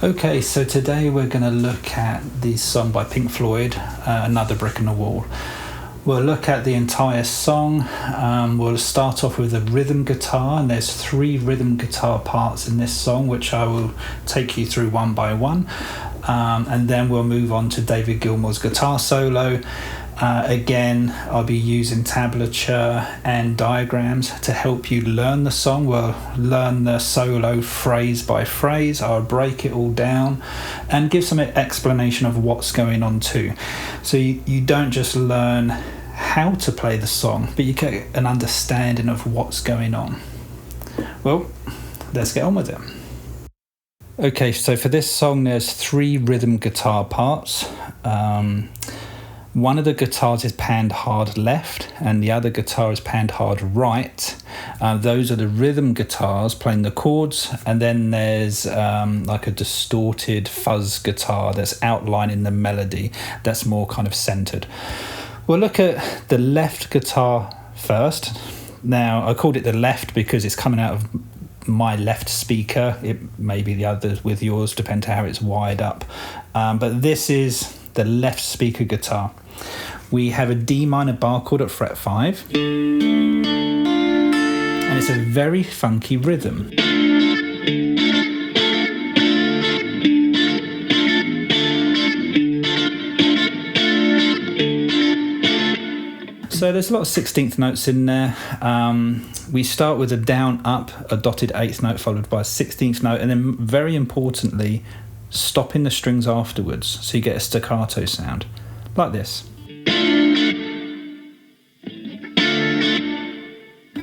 Okay, so today we're going to look at the song by Pink Floyd, Another Brick in the Wall. We'll look at the entire song. We'll start off with a rhythm guitar, and there's 3 rhythm guitar parts in this song, which I will take you through one by one. And then we'll move on to David Gilmour's guitar solo. Again, I'll be using tablature and diagrams to help you learn the song. We'll learn the solo phrase by phrase. I'll break it all down and give some explanation of what's going on too. So you don't just learn how to play the song, but you get an understanding of what's going on. Well, let's get on with it. Okay, so for this song there's 3 rhythm guitar parts. One of the guitars is panned hard left and the other guitar is panned hard right. Those are the rhythm guitars playing the chords, and then there's like a distorted fuzz guitar that's outlining the melody that's more kind of centered. We'll look at the left guitar first. Now, I called it the left because it's coming out of my left speaker. It may be the other with yours, depending how it's wired up. But this is the left speaker guitar. We have a D minor bar chord at fret 5, and it's a very funky rhythm. So there's a lot of 16th notes in there. We start with a down up, a dotted 8th note followed by a 16th note, and then very importantly, stopping the strings afterwards so you get a staccato sound like this.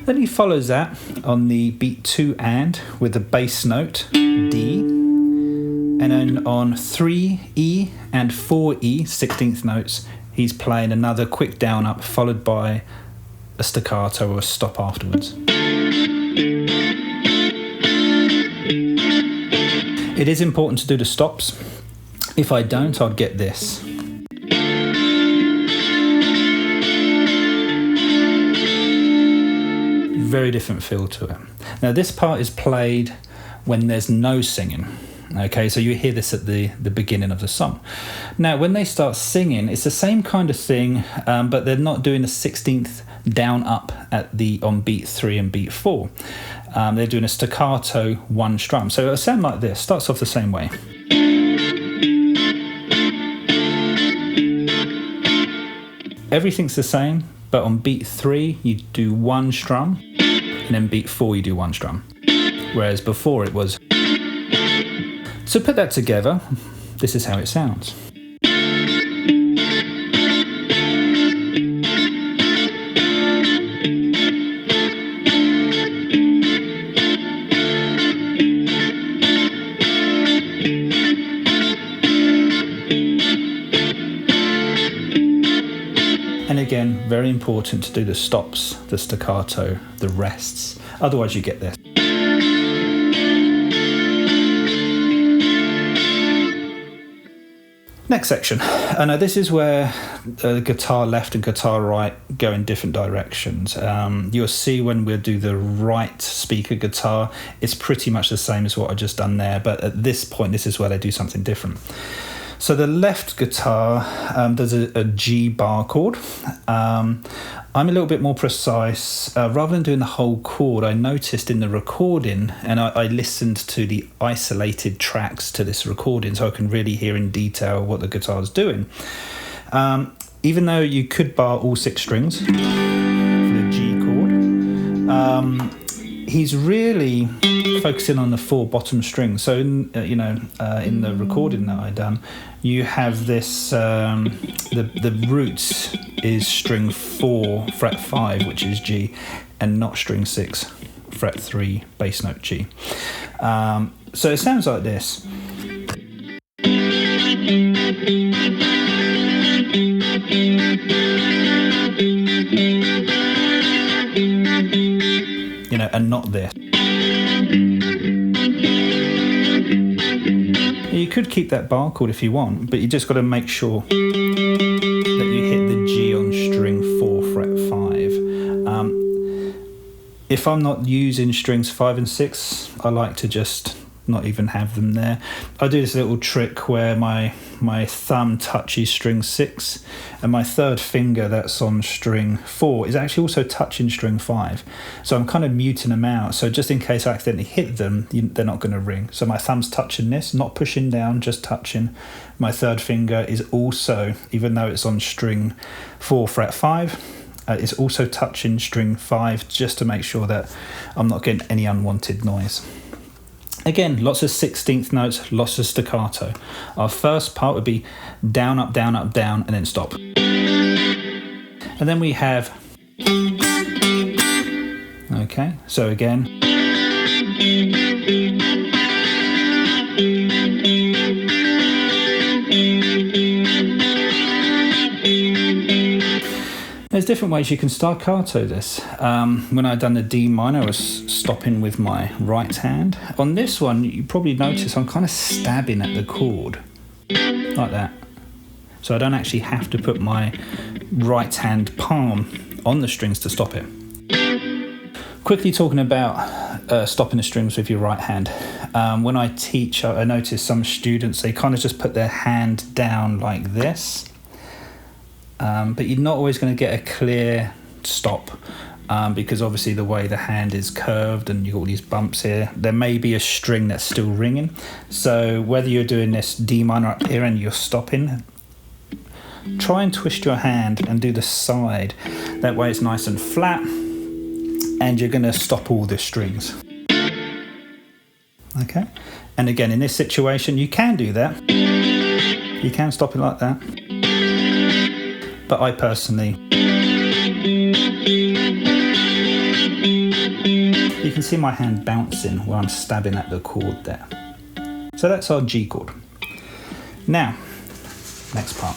Then he follows that on the beat 2 and with the bass note D, and then on 3 E and 4 E 16th notes he's playing another quick down up followed by a staccato or a stop afterwards. It is important to do the stops. If I don't, I'd get this. Very different feel to it. Now this part is played when there's no singing. Okay, so you hear this at the beginning of the song. Now when they start singing, it's the same kind of thing, but they're not doing a 16th down up on beat 3 and beat 4. They're doing a staccato 1 strum. So it'll sound like this. Starts off the same way. Everything's the same, but on beat 3 you do 1 strum, and then beat 4 you do 1 strum. Whereas before it was. So put that together, this is how it sounds. And again, very important to do the stops, the staccato, the rests, otherwise you get this. Next section, and this is where the guitar left and guitar right go in different directions. You'll see when we'll do the right speaker guitar, it's pretty much the same as what I just done there, but at this point, this is where they do something different. So the left guitar does a G bar chord. I'm a little bit more precise. Rather than doing the whole chord, I noticed in the recording, and I listened to the isolated tracks to this recording so I can really hear in detail what the guitar's doing. Even though you could bar all 6 strings for the G chord, he's really focusing on the 4 bottom strings. So in the recording that I done, you have this the roots is string 4 fret 5, which is G, and not string 6 fret 3 bass note G. So it sounds like this. And not this. You could keep that bar chord if you want, but you just got to make sure that you hit the G on string 4 fret 5. If I'm not using strings 5 and 6, I like to just not even have them there. I do this little trick where my thumb touches string 6 and my third finger that's on string 4 is actually also touching string 5. So I'm kind of muting them out. So just in case I accidentally hit them, they're not going to ring. So my thumb's touching this, not pushing down, just touching. My third finger is also, even though it's on string 4 fret 5, it's also touching string 5 just to make sure that I'm not getting any unwanted noise. Again, lots of 16th notes, lots of staccato. Our first part would be down, up, down, up, down, and then stop. And then we have, okay, so again. There's different ways you can staccato this. When I'd done the D minor, I was stopping with my right hand. On this one, you probably notice I'm kind of stabbing at the chord, like that. So I don't actually have to put my right hand palm on the strings to stop it. Quickly talking about stopping the strings with your right hand. When I teach, I notice some students, they kind of just put their hand down like this. But you're not always going to get a clear stop because obviously the way the hand is curved and you've got all these bumps here, there may be a string that's still ringing. So whether you're doing this D minor up here and you're stopping, try and twist your hand and do the side. That way it's nice and flat and you're going to stop all the strings. Okay, and again in this situation you can do that. You can stop it like that. But I personally, you can see my hand bouncing where I'm stabbing at the chord there. So that's our G chord. Now, next part.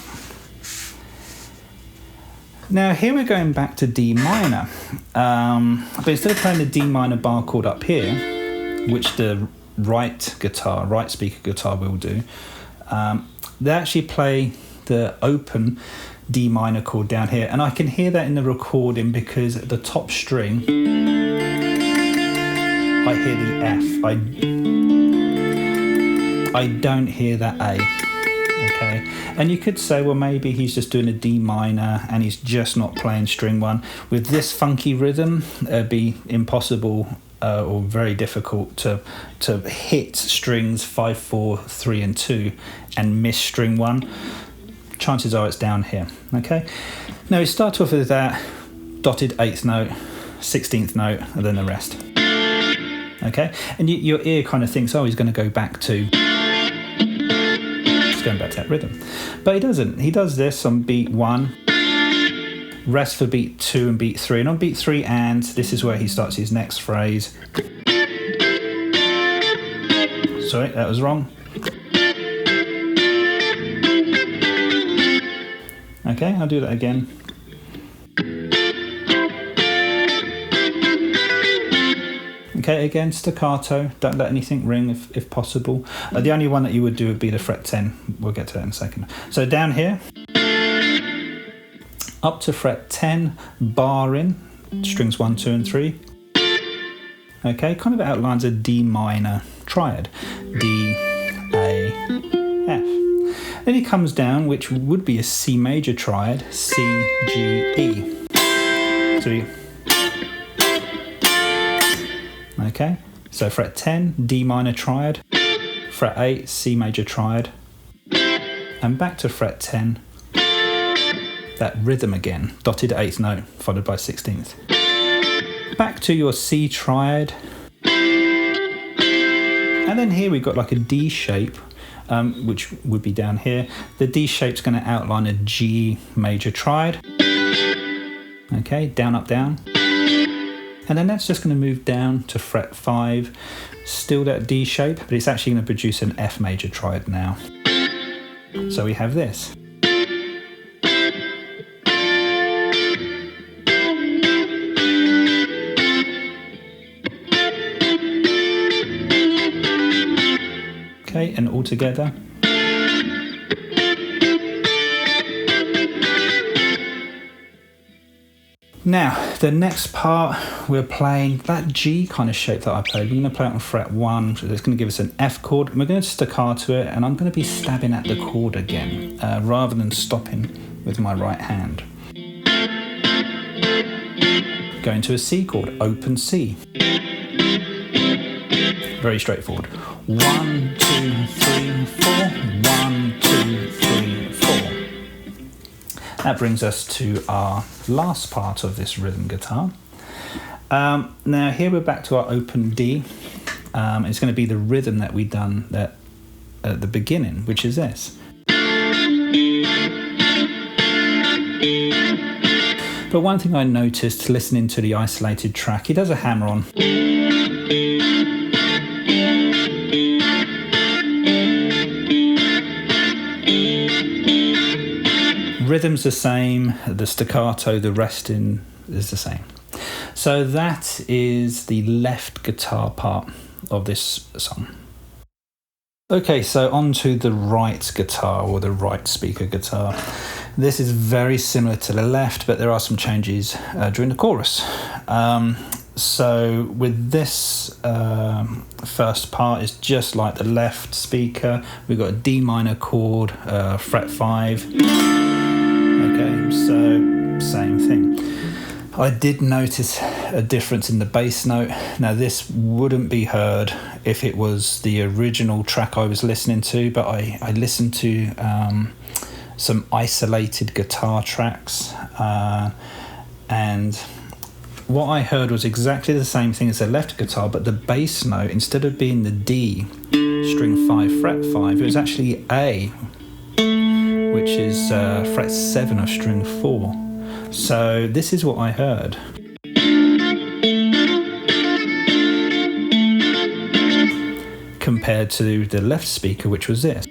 Now here we're going back to D minor, but instead of playing the D minor bar chord up here, which the right speaker guitar will do, they actually play the open D minor chord down here, and I can hear that in the recording because at the top string I hear the F. I don't hear that A. Okay, and you could say, well, maybe he's just doing a D minor and he's just not playing string 1. With this funky rhythm, it'd be impossible or very difficult to hit strings 5, 4, 3 and 2 and miss string 1. Chances are it's down here. Okay, now we start off with that dotted 8th note, 16th note, and then the rest. Okay, and your ear kind of thinks, oh, he's going to go back to, just going back to that rhythm, but he doesn't. He does this on beat 1, rest for beat 2 and beat 3, and on beat 3 and this is where he starts his next phrase. Sorry, that was wrong. Okay, I'll do that again. Okay, again, staccato. Don't let anything ring if possible. The only one that you would do would be the fret 10. We'll get to that in a second. So down here, up to fret 10, barring strings 1, 2 and 3. Okay, kind of outlines a D minor triad. D, A, F. Then he comes down, which would be a C major triad, C, G, E. So okay, so fret 10, D minor triad, fret 8, C major triad, and back to fret 10, that rhythm again, dotted 8th note, followed by 16th. Back to your C triad, and then here we've got like a D shape, which would be down here. The D shape's going to outline a G major triad. Okay, down, up, down. And then that's just going to move down to fret 5, still that D shape, but it's actually going to produce an F major triad now. So we have this. Okay, and all together. Now, the next part we're playing that G kind of shape that I played. We're going to play it on fret 1, so it's going to give us an F chord. We're going to staccato it, and I'm going to be stabbing at the chord again, rather than stopping with my right hand. Going to a C chord, open C. Very straightforward. 1, 2, 3, 4. 1, 2, 3, 4. That brings us to our last part of this rhythm guitar. Now here we're back to our open D. It's going to be the rhythm that we've done at the beginning, which is this. But one thing I noticed listening to the isolated track, he does a hammer on. Rhythm's the same, the staccato, the resting is the same. So that is the left guitar part of this song. Okay, so on to the right guitar, or the right speaker guitar. This is very similar to the left, but there are some changes during the chorus. So with this first part, it's just like the left speaker. We've got a D minor chord, fret 5. Okay, so same thing. I did notice a difference in the bass note. Now this wouldn't be heard if it was the original track I was listening to, but I listened to some isolated guitar tracks, and what I heard was exactly the same thing as the left guitar, but the bass note, instead of being the D, string 5, fret 5, it was actually A, which is fret 7 of string 4. So this is what I heard. Compared to the left speaker, which was this.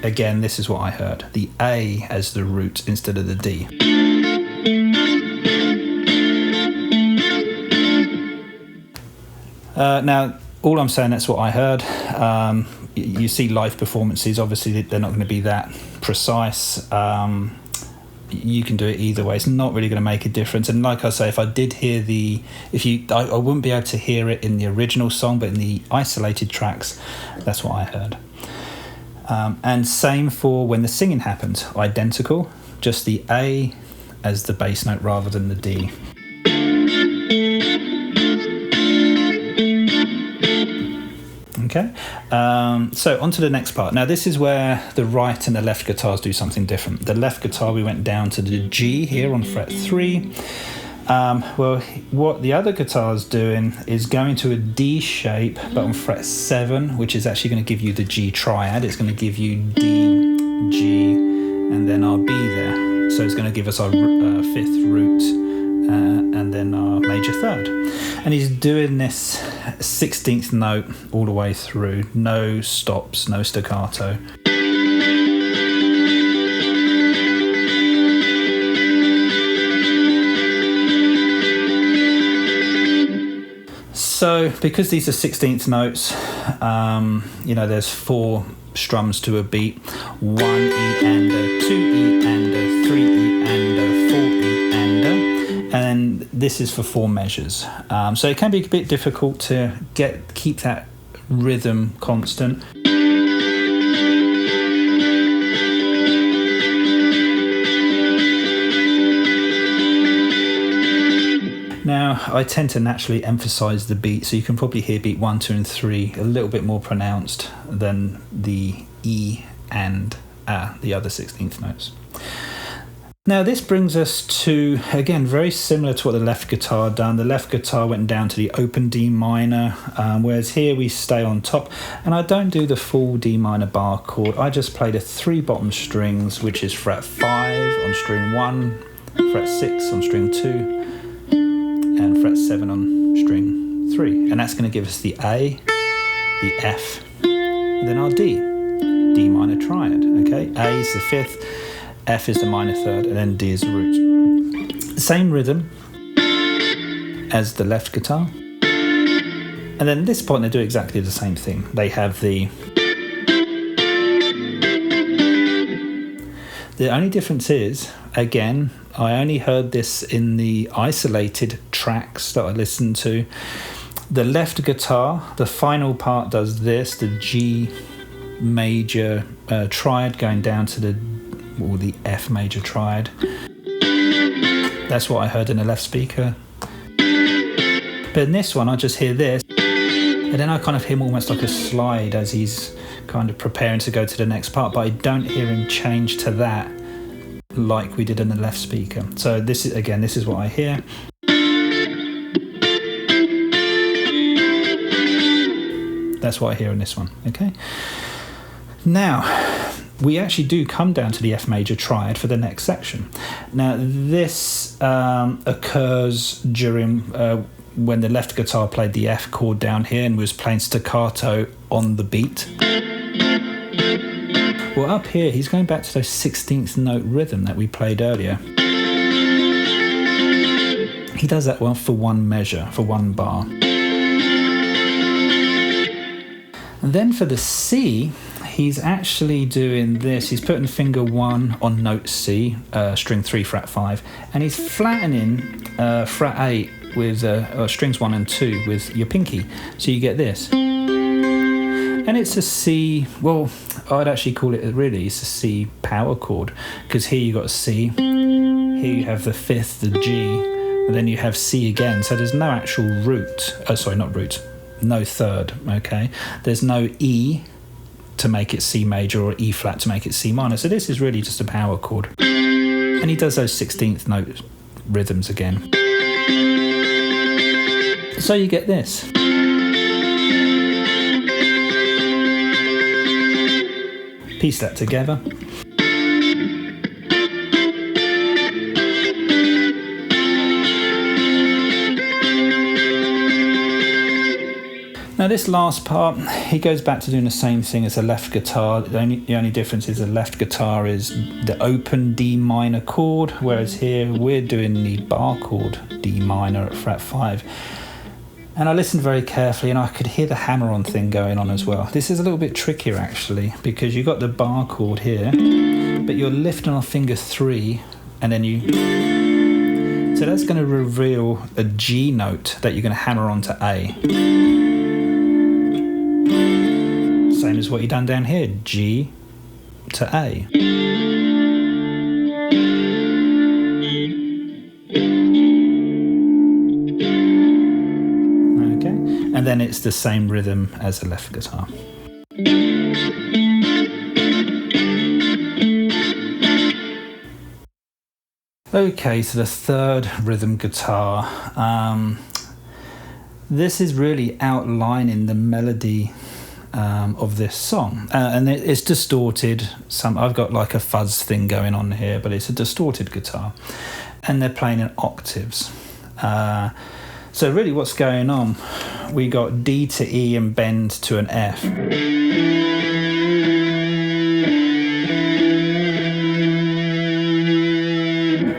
Again, this is what I heard. The A as the root instead of the D. Now, all I'm saying, that's what I heard. You see live performances, obviously they're not going to be that precise. You can do it either way. It's not really going to make a difference. And like I say, if I did hear I wouldn't be able to hear it in the original song, but in the isolated tracks, that's what I heard. And same for when the singing happens, identical, just the A as the bass note rather than the D. Okay, so on to the next part. Now this is where the right and the left guitars do something different. The left guitar, we went down to the G here on fret 3. Well, what the other guitar is doing is going to a D shape, but on fret 7, which is actually going to give you the G triad. It's going to give you D, G, and then our B there. So it's going to give us our fifth root, and then our major third. And he's doing this 16th note all the way through. No stops, no staccato. So because these are 16th notes, there's 4 strums to a beat. 1 E and a, 2 E and a, 3 E and a, 4 E and a. And this is for 4 measures. So it can be a bit difficult to keep that rhythm constant. Now, I tend to naturally emphasise the beat, so you can probably hear beat 1, 2 and 3 a little bit more pronounced than the E and the other 16th notes. Now this brings us to, again, very similar to what the left guitar done. The left guitar went down to the open D minor, whereas here we stay on top. And I don't do the full D minor bar chord. I just play the 3 bottom strings, which is fret 5 on string 1, fret 6 on string 2, and fret 7 on string 3. And that's going to give us the A, the F, and then our D minor triad. Okay, A is the 5th, F is the minor 3rd, and then D is the root. Same rhythm as the left guitar. And then at this point they do exactly the same thing. They have the only difference is, again, I only heard this in the isolated tracks that I listened to. The left guitar, the final part does this, the G major triad going down to the F major triad. That's what I heard in the left speaker. But in this one, I just hear this, and then I kind of hear him almost like a slide as he's kind of preparing to go to the next part, but I don't hear him change to that like we did in the left speaker. So this is what I hear. That's what I hear in this one, okay? Now, we actually do come down to the F major triad for the next section. Now, this occurs during when the left guitar played the F chord down here and was playing staccato on the beat. Well, up here, he's going back to those 16th note rhythm that we played earlier. He does that one for one measure, for one bar. And then for the C, he's actually doing this. He's putting finger 1 on note C, string 3, fret 5, and he's flattening fret 8 with strings 1 and 2 with your pinky. So you get this. And it's a C, well, I'd actually call it it's a C power chord, because here you got a C, here you have the 5th, the G, and then you have C again. So there's no actual no third, okay? There's no E to make it C major or E flat to make it C minor. So this is really just a power chord. And he does those 16th note rhythms again. So you get this. Piece that together. Now this last part, he goes back to doing the same thing as the left guitar. The only difference is the left guitar is the open D minor chord, whereas here we're doing the bar chord D minor at fret 5. And I listened very carefully and I could hear the hammer-on thing going on as well. This is a little bit trickier actually, because you've got the bar chord here, but you're lifting on finger 3 and then so that's going to reveal a G note that you're going to hammer onto A. Same as what you've done down here, G to A. And then it's the same rhythm as the left guitar. Okay, so the third rhythm guitar. This is really outlining the melody of this song. And it's distorted. I've got like a fuzz thing going on here, but it's a distorted guitar. And they're playing in octaves. So really what's going on, we got D to E and bend to an F.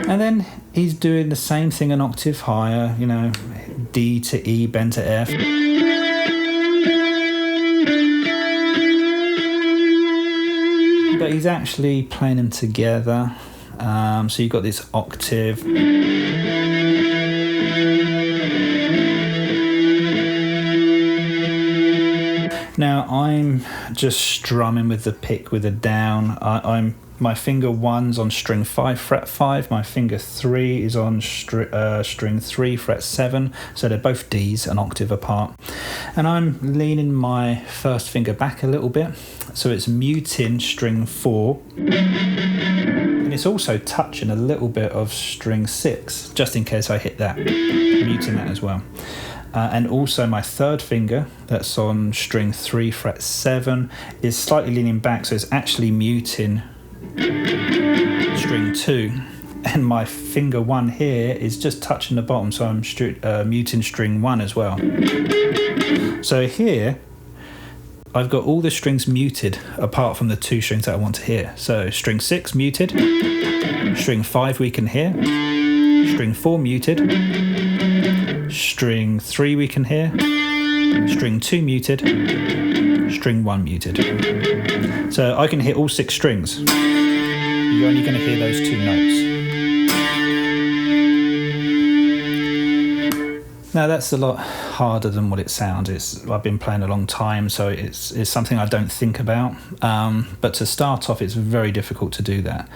And then he's doing the same thing an octave higher, D to E, bend to F. But he's actually playing them together. So you've got this octave. Now I'm just strumming with the pick with a down. My finger 1's on string 5, fret 5. My finger 3 is on string 3, fret 7. So they're both D's, an octave apart. And I'm leaning my first finger back a little bit. So it's muting string 4. And it's also touching a little bit of string 6, just in case I hit that. Muting that as well. And also my third finger, that's on string 3, fret 7, is slightly leaning back, so it's actually muting string 2. And my finger 1 here is just touching the bottom, so I'm muting string 1 as well. So here, I've got all the strings muted, apart from the 2 strings that I want to hear. So string 6 muted, string 5 we can hear, string 4 muted, string 3 we can hear, string 2 muted, string 1 muted. So I can hit all 6 strings. You're only going to hear those 2 notes. Now that's a lot harder than what it sounds. I've been playing a long time, so it's something I don't think about. But to start off, it's very difficult to do that.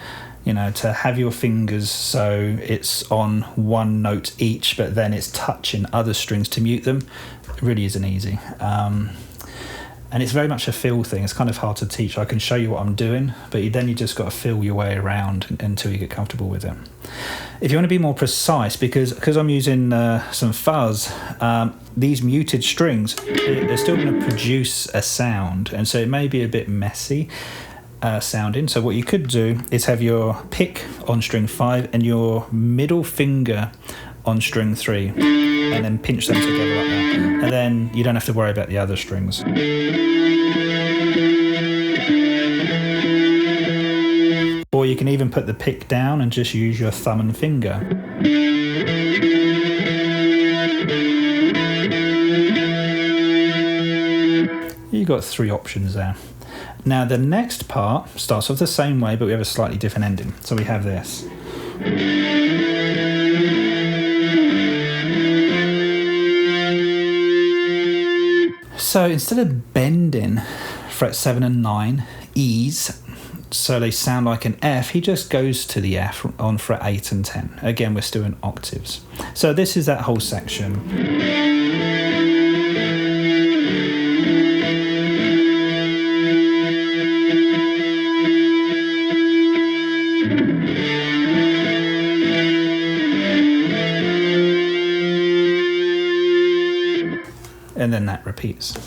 To have your fingers so it's on one note each, but then it's touching other strings to mute them, it really isn't easy. And it's very much a feel thing. It's kind of hard to teach. I can show you what I'm doing, but then you just got to feel your way around until you get comfortable with it. If you want to be more precise, because I'm using some fuzz, these muted strings, they're still going to produce a sound, and so it may be a bit messy sounding. So what you could do is have your pick on string 5 and your middle finger on string 3, and then pinch them together like that, and then you don't have to worry about the other strings. Or you can even put the pick down and just use your thumb and finger. You've got 3 options there. Now the next part starts off the same way, but we have a slightly different ending. So we have this. So instead of bending fret 7 and 9 E's, so they sound like an F, he just goes to the F on fret 8 and 10. Again, we're still in octaves. So this is that whole section. And then that repeats.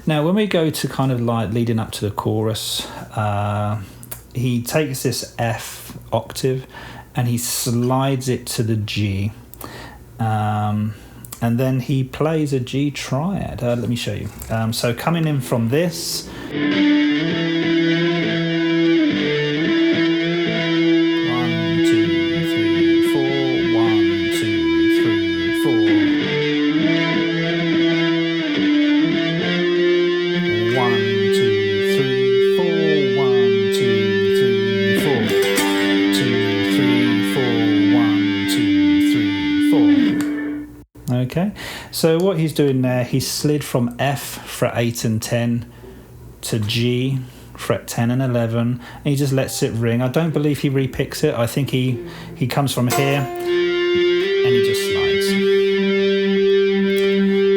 Now when we go to kind of like leading up to the chorus, he takes this F octave and he slides it to the G, and then he plays a G triad. Let me show you. So coming in from this, okay, so what he's doing there, he slid from F fret 8 and 10 to G fret 10 and 11, and he just lets it ring. I don't believe he repicks it. I think he comes from here and he just slides.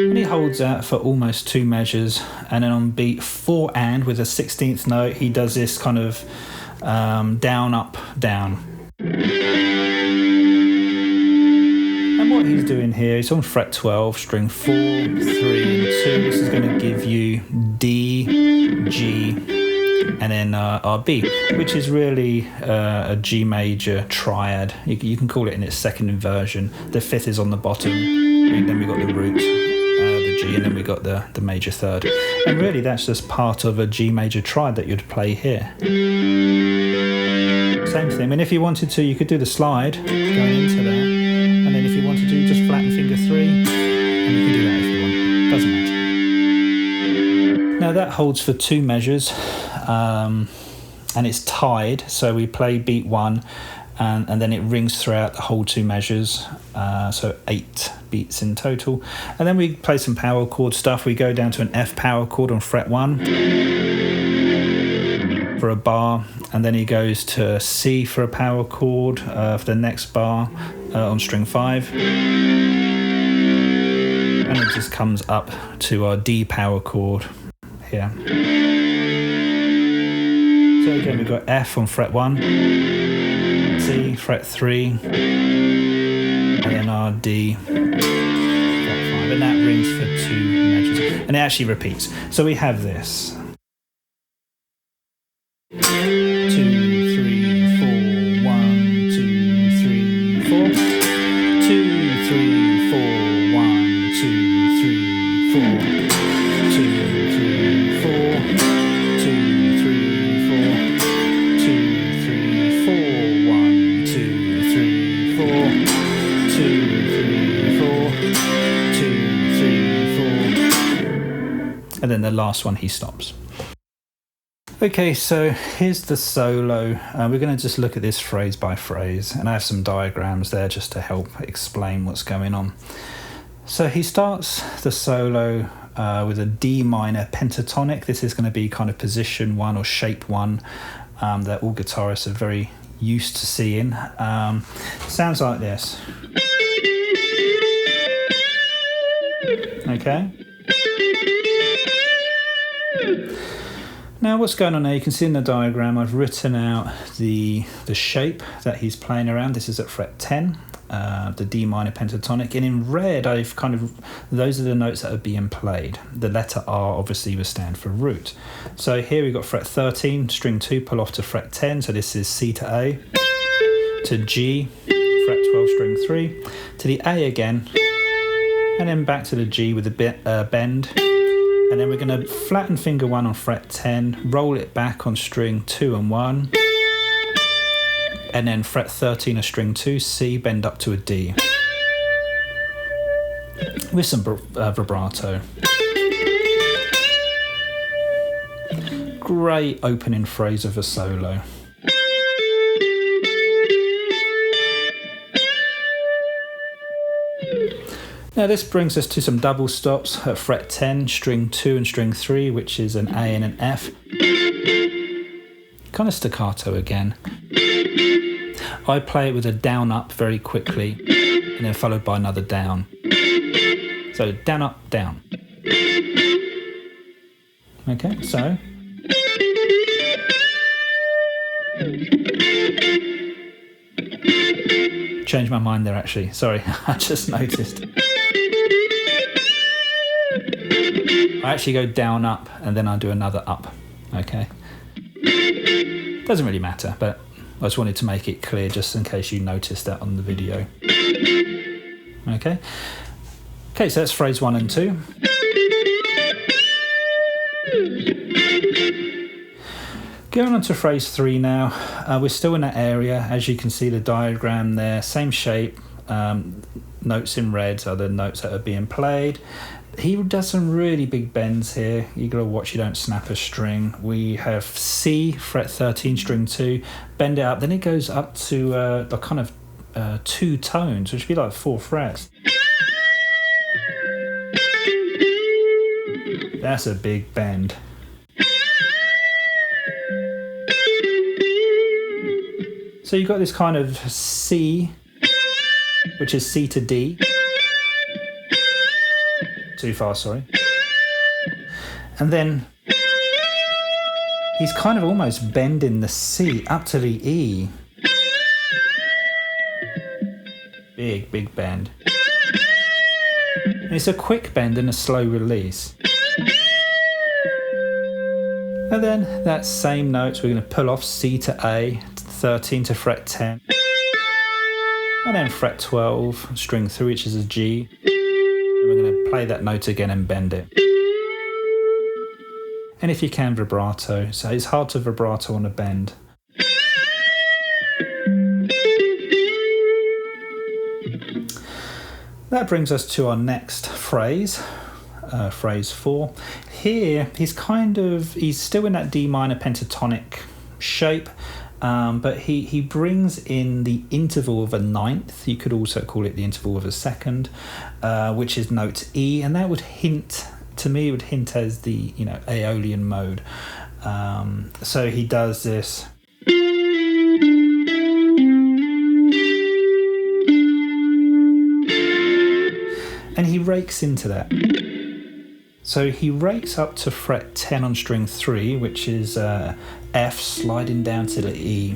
And he holds that for almost 2 measures, and then on beat 4 and with a 16th note, he does this kind of down, up, down. What he's doing here, he's on fret 12, string 4, 3, and 2. This is going to give you D, G, and then our B, which is really a G major triad. You can call it in its second inversion. The 5th is on the bottom, and then we got the root, the G, and then we got the major third. And really that's just part of a G major triad that you'd play here. Same thing. And if you wanted to, you could do the slide going into there. And then if you wanted to, just flatten finger 3, and you can do that if you want. Doesn't matter. Now that holds for 2 measures, and it's tied. So we play beat 1, and then it rings throughout the whole 2 measures. So 8 beats in total. And then we play some power chord stuff. We go down to an F power chord on fret 1 for a bar, and then he goes to C for a power chord for the next bar on string 5, and it just comes up to our D power chord here. So again we've got F on fret 1, C fret 3, and then our D fret 5, and that rings for 2 measures, and it actually repeats. So we have this. 2, 3, 4, 1, 2, 3, 4. 2, 3, 4, 1, 2, 3, 4. 2, 3, 4. 2, 3, 4. 2, 3, 4. 1, 2, 3, 4. 2, 3, 4. 2, 3, 4. And then the last one he stops. Okay, so here's the solo. We're going to just look at this phrase by phrase, and I have some diagrams there just to help explain what's going on. So he starts the solo with a D minor pentatonic. This is going to be kind of position 1 or shape 1 that all guitarists are very used to seeing. Sounds like this. Okay. Now what's going on there, you can see in the diagram I've written out the shape that he's playing around. This is at fret 10, the D minor pentatonic, and in red those are the notes that are being played. The letter R obviously will stand for root. So here we've got fret 13, string 2, pull off to fret 10, so this is C to A, to G, fret 12, string 3, to the A again, and then back to the G with a bend. And then we're going to flatten finger 1 on fret 10, roll it back on string 2 and 1, and then fret 13 of string 2, C, bend up to a D, with some vibrato. Great opening phrase of a solo. Now this brings us to some double stops at fret 10, string 2 and string 3, which is an A and an F. Kind of staccato again. I play it with a down up very quickly, and then followed by another down. So down up down. Okay, so. Changed my mind there actually, sorry, I just noticed. I actually go down up and then I do another up, okay? Doesn't really matter, but I just wanted to make it clear just in case you noticed that on the video. Okay, so that's phrase 1 and 2. Going on to phrase 3 now, we're still in that area. As you can see the diagram there, same shape, notes in red are the notes that are being played. He does some really big bends here. You got to watch you don't snap a string. We have C, fret 13, string 2, bend it up. Then it goes up to the kind of 2 tones, which would be like 4 frets. That's a big bend. So you've got this kind of C, which is C to D. Too far, sorry. And then he's kind of almost bending the C up to the E. Big bend. And it's a quick bend and a slow release. And then that same notes, we're going to pull off C to A, 13 to fret 10. And then fret 12, string 3, which is a G. And we're going to play that note again and bend it. And if you can, vibrato. So it's hard to vibrato on a bend. That brings us to our next phrase, phrase 4. Here, he's still in that D minor pentatonic shape, but he brings in the interval of a ninth. You could also call it the interval of a second, which is note E, and that would hint, to me, as the Aeolian mode. So he does this. And he rakes into that. So he rakes up to fret 10 on string 3, which is F, sliding down to the E.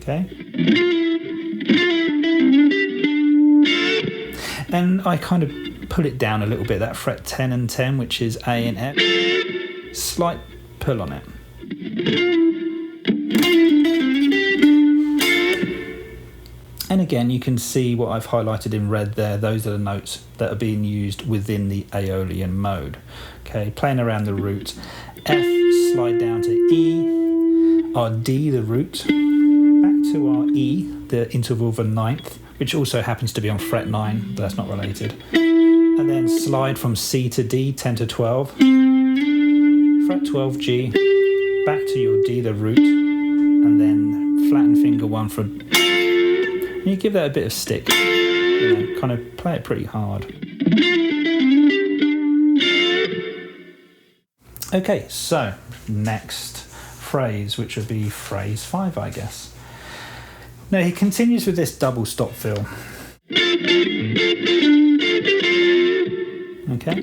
Okay. And I kind of pull it down a little bit, that fret 10 and 10, which is A and F. Slight pull on it. And again, you can see what I've highlighted in red there. Those are the notes that are being used within the Aeolian mode. Okay, playing around the root. F, slide down to E. Our D, the root. Back to our E, the interval of a ninth, which also happens to be on fret 9, but that's not related. And then slide from C to D, 10 to 12. Fret 12, G. Back to your D, the root. And then flatten finger 1 for And you give that a bit of stick, you know, kind of play it pretty hard. Okay, so next phrase, which would be phrase 5, I guess. Now he continues with this double stop fill. Okay.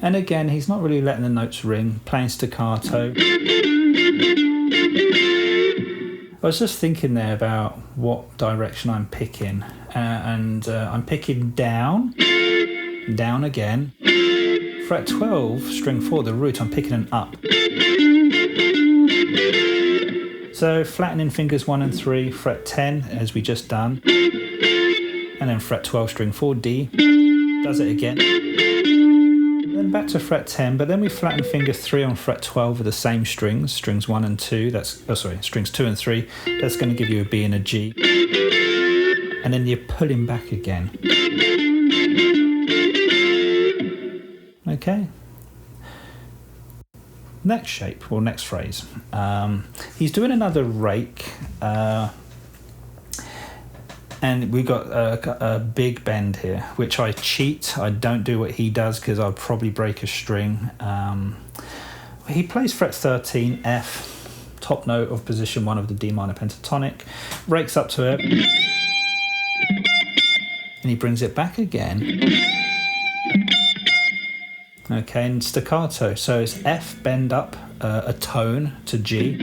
And again, he's not really letting the notes ring, playing staccato. I was just thinking there about what direction I'm picking, and I'm picking down again. Fret 12, string 4, the root, I'm picking an up. So flattening fingers 1 and 3, fret 10, as we just done. And then fret 12, string 4, D. Does it again. Then back to fret 10, but then we flatten finger 3 on fret 12 with the same strings 1 and 2, strings 2 and 3, that's going to give you a B and a G. And then you're pulling back again. Okay. Next shape, or next phrase. He's doing another rake, and we've got a big bend here, which I cheat. I don't do what he does because I'll probably break a string. He plays fret 13, F, top note of position 1 of the D minor pentatonic, rakes up to it, and he brings it back again. Okay, and staccato. So it's F, bend up a tone to G,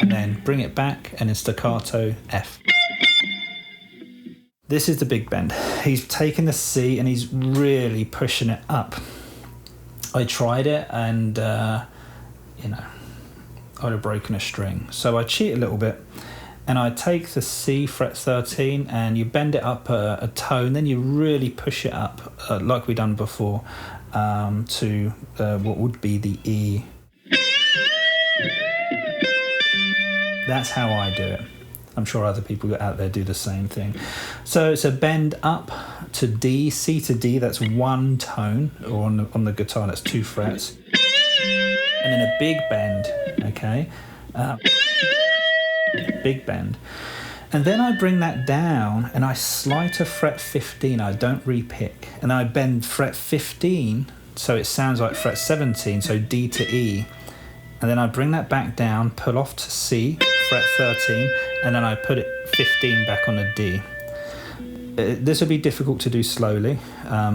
and then bring it back, and then staccato, F. This is the big bend. He's taking the C and he's really pushing it up. I tried it and, you know, I'd have broken a string. So I cheat a little bit and I take the C fret 13 and you bend it up a tone, then you really push it up, like we done before, to what would be the E. That's how I do it. I'm sure other people out there do the same thing. So it's a bend up to D, C to D, that's 1 tone, or on the guitar that's 2 frets. And then a big bend, okay? Big bend. And then I bring that down and I slide to fret 15, I don't repick. And I bend fret 15, so it sounds like fret 17, so D to E. And then I bring that back down, pull off to C, fret 13, and then I put it 15 back on a D. This would be difficult to do slowly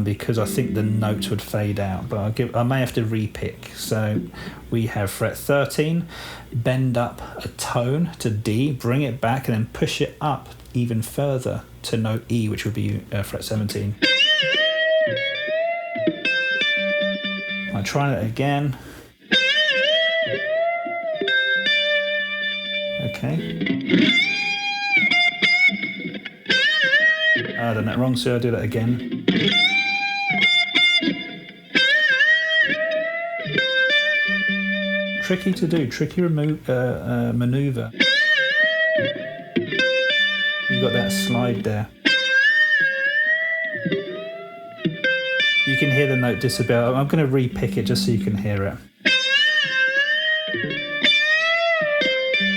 because I think the notes would fade out, but I may have to repick. So we have fret 13, bend up a tone to D, bring it back, and then push it up even further to note E, which would be fret 17. I'll try that again. Okay. I done that wrong, so I'll do that again. Tricky to do, tricky maneuver. You've got that slide there. You can hear the note disappear. I'm going to re-pick it just so you can hear it.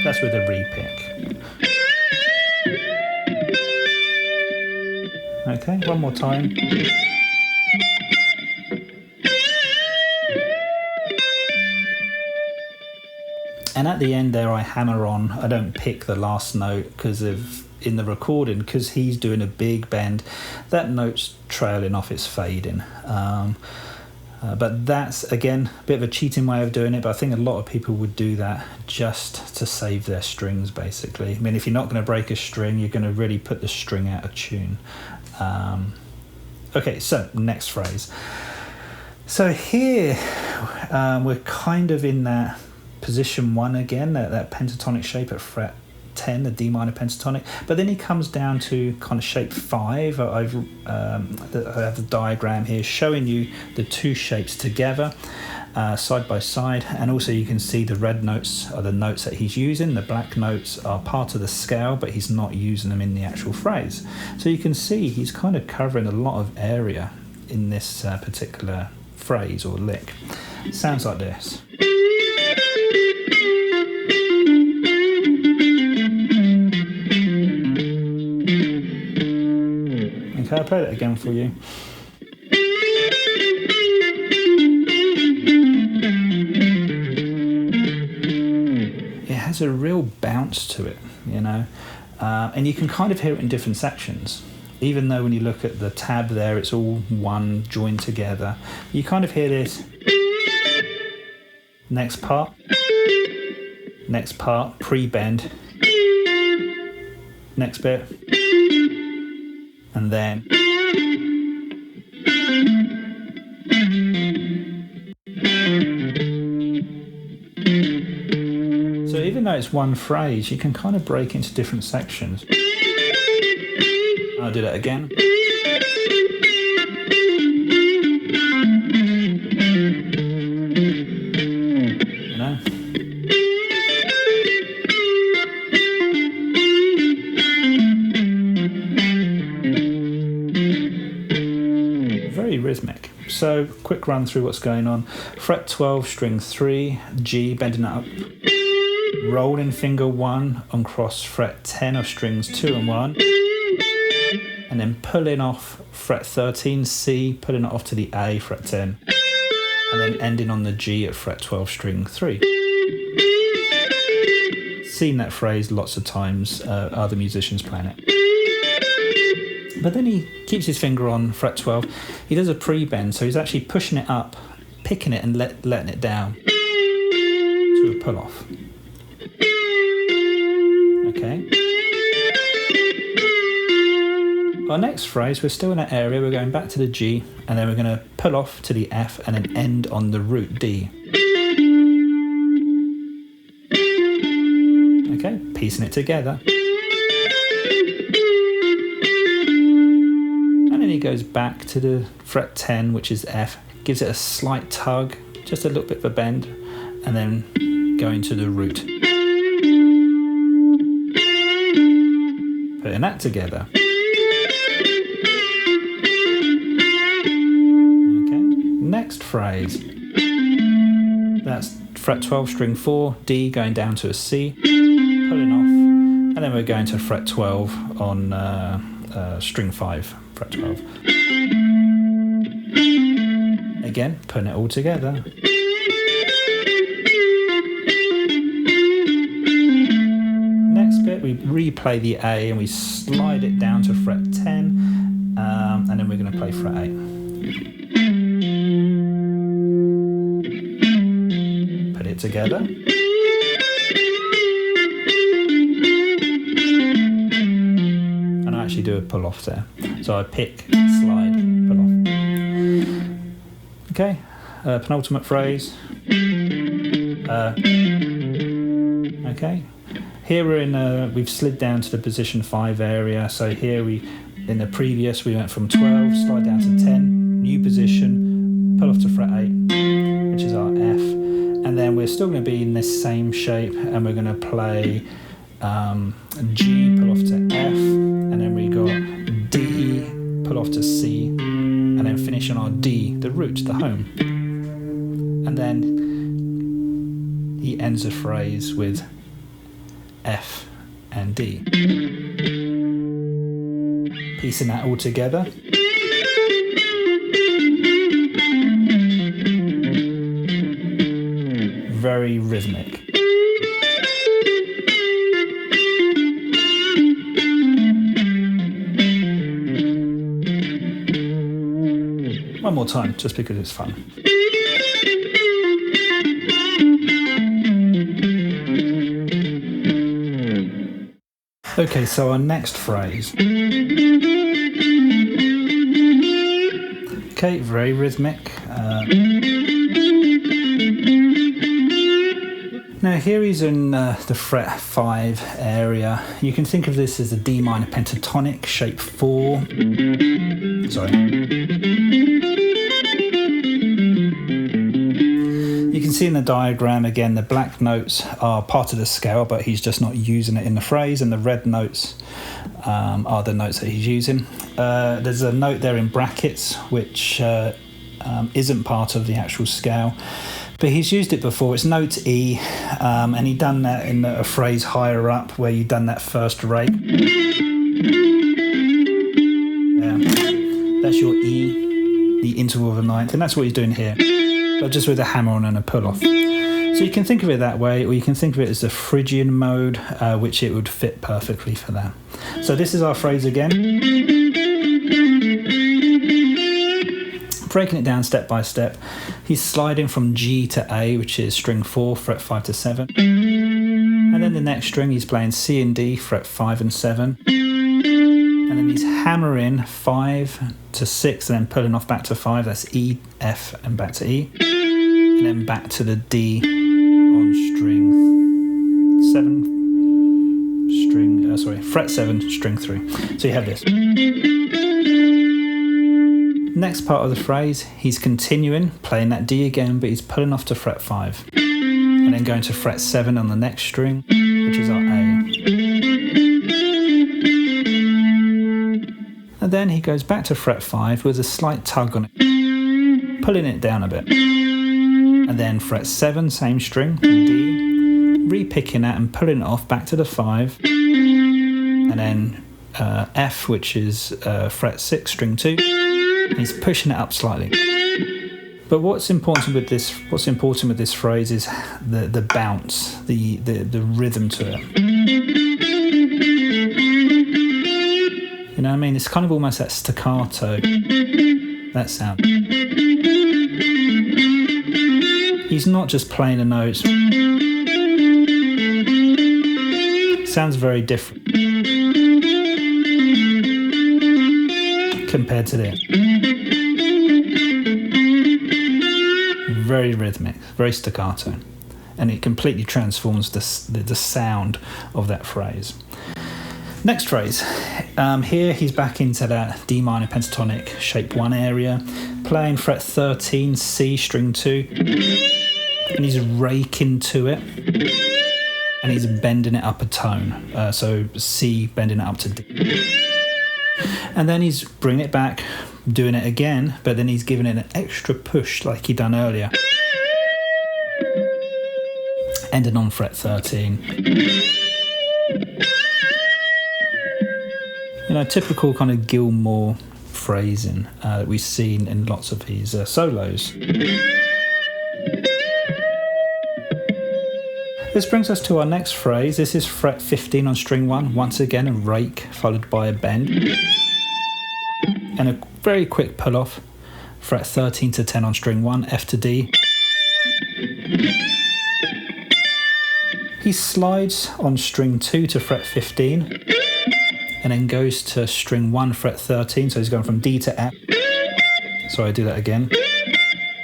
That's with a re-pick. Okay, one more time. And at the end there I hammer on. I don't pick the last note because in the recording, because he's doing a big bend, that note's trailing off, it's fading. But that's, again, a bit of a cheating way of doing it, but I think a lot of people would do that just to save their strings, basically. I mean, if you're not going to break a string, you're going to really put the string out of tune. Okay, so next phrase. So here we're kind of in that position 1 again, that pentatonic shape at fret 10, the D minor pentatonic, but then he comes down to kind of shape 5. I have the diagram here showing you the 2 shapes together, side by side, and also you can see the red notes are the notes that he's using, the black notes are part of the scale, but he's not using them in the actual phrase. So you can see he's kind of covering a lot of area in this particular phrase or lick. It sounds like this. Okay, I'll play that again for you. It has a real bounce to it, you know, and you can kind of hear it in different sections. Even though when you look at the tab there, it's all one joined together. You kind of hear this next part, pre-bend, next bit, and then so even though it's one phrase, you can kind of break into different sections. I'll do that again. You know? Very rhythmic. So, quick run through what's going on. Fret 12, string 3, G, bending it up. Rolling finger 1 on cross fret 10 of strings 2 and 1. And then pulling off fret 13, C, pulling it off to the A, fret 10. And then ending on the G at fret 12, string 3. Seen that phrase lots of times, other musicians playing it. But then he keeps his finger on fret 12. He does a pre-bend, so he's actually pushing it up, picking it and letting it down to a pull-off. Okay. Our next phrase, we're still in that area, we're going back to the G, and then we're going to pull off to the F and then end on the root D. Okay, piecing it together. And then he goes back to the fret 10, which is F, gives it a slight tug, just a little bit of a bend, and then going to the root. Putting that together. Next phrase, that's fret 12, string 4, D going down to a C, pulling off, and then we're going to fret 12 on string 5, fret 12. Again, putting it all together. Next bit, we replay the A and we slide it down to fret 10, and then we're going to play fret 8. Together. And I actually do a pull off there. So I pick, slide, pull off. Okay, penultimate phrase. Okay, here we're in, we've slid down to the position 5 area. So here in the previous, we went from 12, slide down to 10, new position, pull off to fret 8, which is our F. And then we're still going to be in this same shape, and we're going to play G, pull off to F, and then we got D, pull off to C, and then finish on our D, the root, the home. And then he ends the phrase with F and D. Piecing that all together. Very rhythmic. One more time, just because it's fun. Okay, so our next phrase. Okay, very rhythmic. Now here he's in the fret 5 area. You can think of this as a D minor pentatonic, shape 4. Sorry. You can see in the diagram again the black notes are part of the scale, but he's just not using it in the phrase, and the red notes are the notes that he's using. There's a note there in brackets which isn't part of the actual scale. But he's used it before. It's note E, and he'd done that in a phrase higher up where you'd done that first rate. Yeah. That's your E, the interval of a ninth, and that's what he's doing here, but just with a hammer on and a pull-off. So you can think of it that way, or you can think of it as the Phrygian mode, which it would fit perfectly for that. So this is our phrase again. Breaking it down step by step, he's sliding from G to A, which is string 4, fret 5 to 7. And then the next string, he's playing C and D, fret 5 and 7. And then he's hammering 5 to 6, and then pulling off back to 5. That's E, F, and back to E. And then back to the D on string 7, fret 7, string 3. So you have this. Next part of the phrase, he's continuing, playing that D again, but he's pulling off to fret 5. And then going to fret 7 on the next string, which is our A. And then he goes back to fret 5 with a slight tug on it, pulling it down a bit. And then fret 7, same string, D, re-picking that and pulling it off back to the 5. And then F, which is fret 6, string 2. And he's pushing it up slightly. But what's important with this phrase is the bounce, the rhythm to it. You know what I mean? It's kind of almost that staccato, that sound. He's not just playing the notes. It sounds very different compared to this. Very rhythmic, very staccato, and it completely transforms the sound of that phrase. Next phrase, here he's back into that D minor pentatonic shape 1 area, playing fret 13, C, string 2, and he's raking to it, and he's bending it up a tone, so C bending it up to D. And then he's bringing it back, doing it again, but then he's giving it an extra push like he done earlier, ending on fret 13. You know, typical kind of Gilmour phrasing that we've seen in lots of his solos. This brings us to our next phrase. This is fret 15 on string 1, once again a rake followed by a bend. And a very quick pull off, fret 13 to 10 on string 1, F to D. He slides on string 2 to fret 15, and then goes to string 1, fret 13, so he's going from D to F. So I do that again.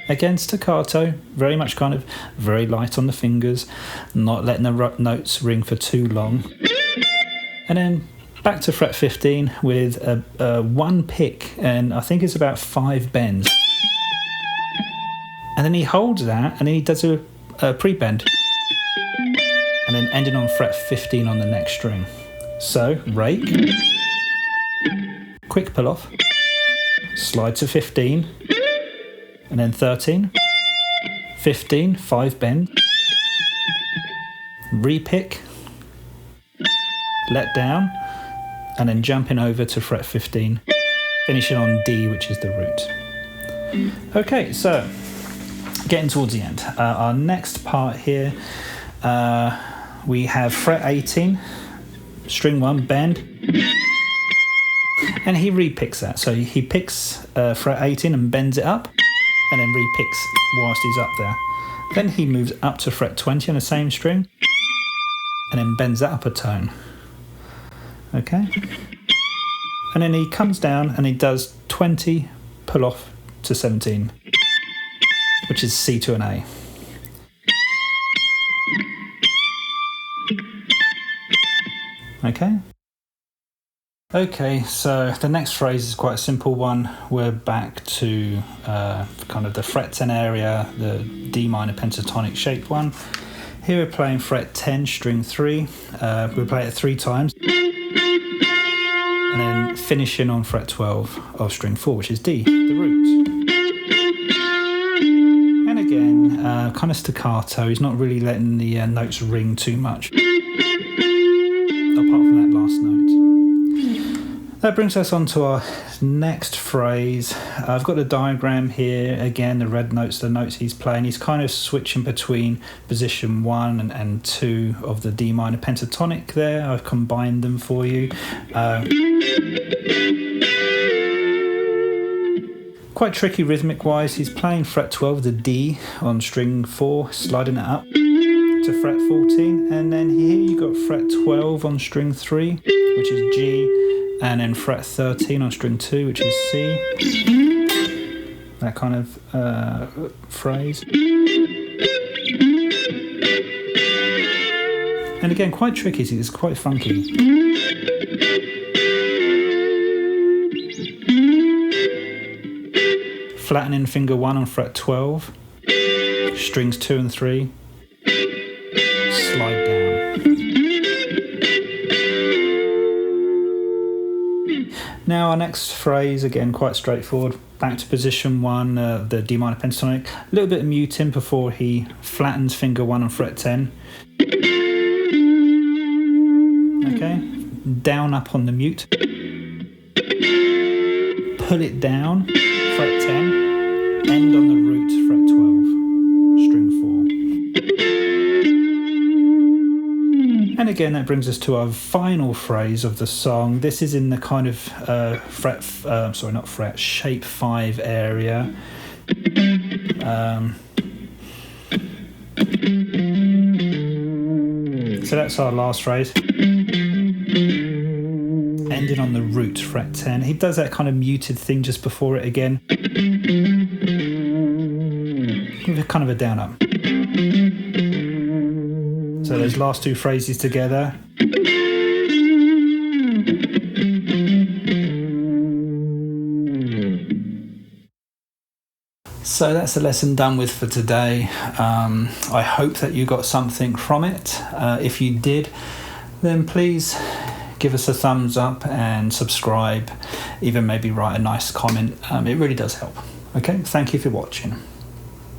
Again, staccato, very much kind of very light on the fingers, not letting the notes ring for too long. And then back to fret 15 with a 1 pick, and I think it's about 5 bends. And then he holds that, and then he does a pre-bend. And then ending on fret 15 on the next string. So, rake, quick pull off, slide to 15, and then 13, 15, 5 bend, re-pick, let down, and then jumping over to fret 15, finishing on D, which is the root. Okay, so getting towards the end. Our next part here, we have fret 18, string 1, bend, and he re-picks that. So he picks fret 18 and bends it up, and then re-picks whilst he's up there. Then he moves up to fret 20 on the same string, and then bends that up a tone. Okay? And then he comes down and he does 20, pull off to 17, which is C to an A. Okay? Okay, so the next phrase is quite a simple one. We're back to kind of the fret 10 area, the D minor pentatonic shaped one. Here we're playing fret 10, string 3. We'll play it 3 times. And then finishing on fret 12 of string 4, which is D, the root. And again, kind of staccato. He's not really letting the notes ring too much, apart from that last note. That brings us on to our next phrase. I've got a diagram here. Again, the red notes, the notes he's playing. He's kind of switching between position 1 and 2 of the D minor pentatonic there. I've combined them for you. Quite tricky rhythmic wise. He's playing fret 12, the D on string 4, sliding it up to fret 14, and then here you got fret 12 on string 3, which is G, and then fret 13 on string 2, which is C. That kind of phrase. And again, quite tricky, it's quite funky. Flattening finger 1 on fret 12, strings 2 and 3, slide down. Now our next phrase, again quite straightforward, back to position 1, the D minor pentatonic, a little bit of muting before he flattens finger 1 on fret 10. Okay, down up on the mute, pull it down, fret 10, end on the root, fret 12, string 4. And again, that brings us to our final phrase of the song. This is in the kind of shape 5 area. So that's our last phrase. Ending on the root, fret 10. He does that kind of muted thing just before it again. With a kind of a down up. So those last 2 phrases together. So that's the lesson done with for today. I hope that you got something from it. If you did, then please give us a thumbs up and subscribe. Even maybe write a nice comment. It really does help. Okay, thank you for watching.